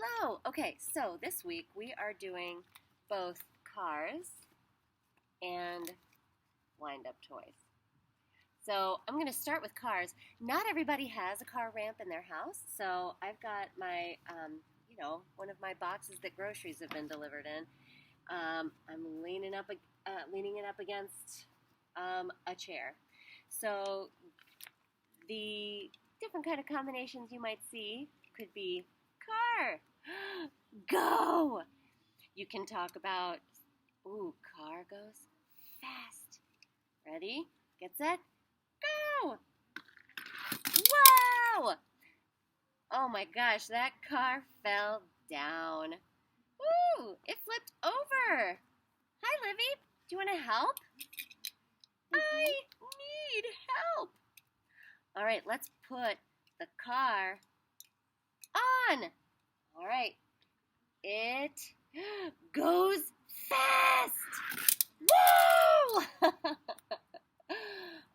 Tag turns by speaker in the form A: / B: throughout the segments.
A: Hello! Okay, so this week we are doing both cars and wind-up toys. So I'm going to start with cars. Not everybody has a car ramp in their house, so I've got my, one of my boxes that groceries have been delivered in. I'm leaning it up against a chair. So the different kind of combinations you might see could be car, go. You can talk about, car goes fast. Ready, get set, go. Wow! Oh my gosh, that car fell down. Woo! It flipped over. Hi, Livy. Do you want to help? I need help. All right, let's put the car on. All right. It goes fast. Woo!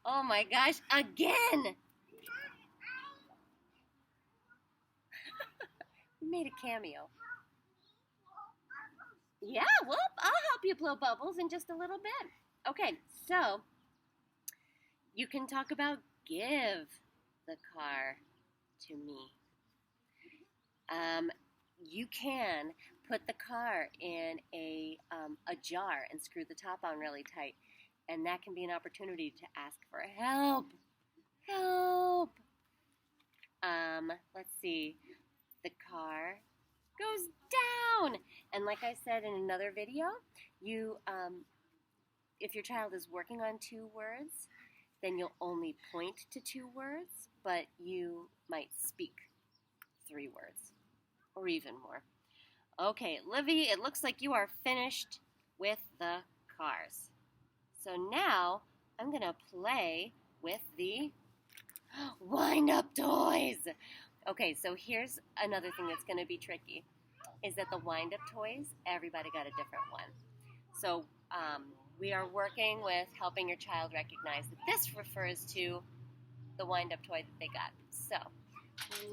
A: Oh my gosh, again. We made a cameo. Yeah, well, I'll help you blow bubbles in just a little bit. Okay, so you can talk about give the car to me. You can put the car in a jar and screw the top on really tight, and that can be an opportunity to ask for help. Help! Let's see. The car goes down, and like I said in another video, you if your child is working on 2 words, then you'll only point to 2 words, but you might speak 3 words or even more. Okay, Livy, it looks like you are finished with the cars. So now I'm going to play with the wind-up toys. Okay, so here's another thing that's going to be tricky, is that the wind-up toys, everybody got a different one. So we are working with helping your child recognize that this refers to the wind-up toy that they got. So,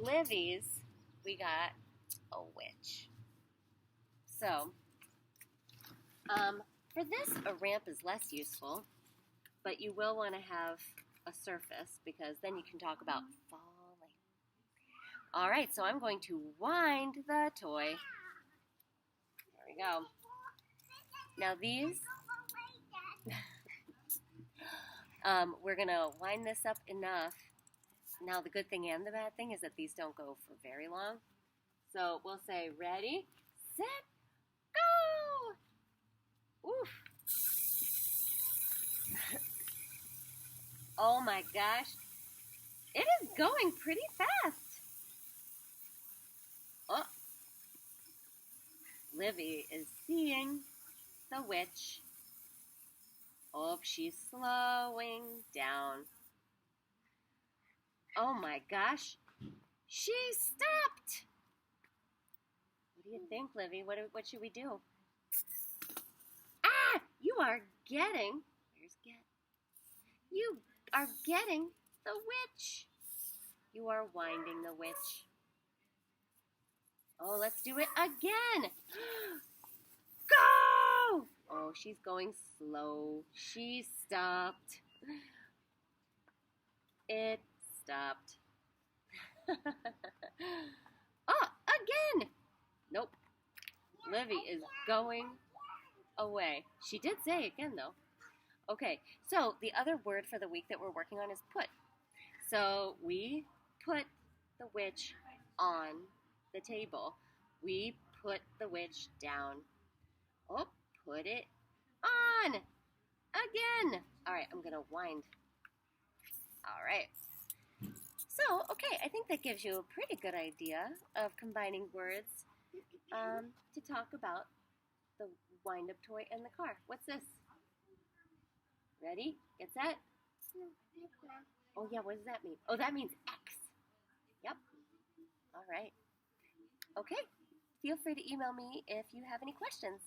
A: Livy's, we got a witch. So, for this, a ramp is less useful, but you will want to have a surface because then you can talk about falling. All right, so I'm going to wind the toy. There we go. Now these, we're going to wind this up enough. Now the good thing and the bad thing is that these don't go for very long. So we'll say ready, set, go! Oof. Oh my gosh. It is going pretty fast. Oh. Livy is seeing the witch. Oh, she's slowing down. Oh my gosh. She stopped. What do you think, Livy? What should we do? Ah! You are getting... Where's get? You are getting the witch. You are winding the witch. Oh, let's do it again. Go! Oh, she's going slow. She stopped. It stopped. Oh, again! Nope. Livy is going away. She did say again, though. Okay, so the other word for the week that we're working on is put. So we put the witch on the table. We put the witch down. Oh, put it on. Again. All right, I'm going to wind. All right. So, okay, I think that gives you a pretty good idea of combining words to talk about the wind-up toy and the car. What's this? Ready? Get set? Oh, yeah, what does that mean? Oh, that means X. Yep. All right. Okay. Feel free to email me if you have any questions.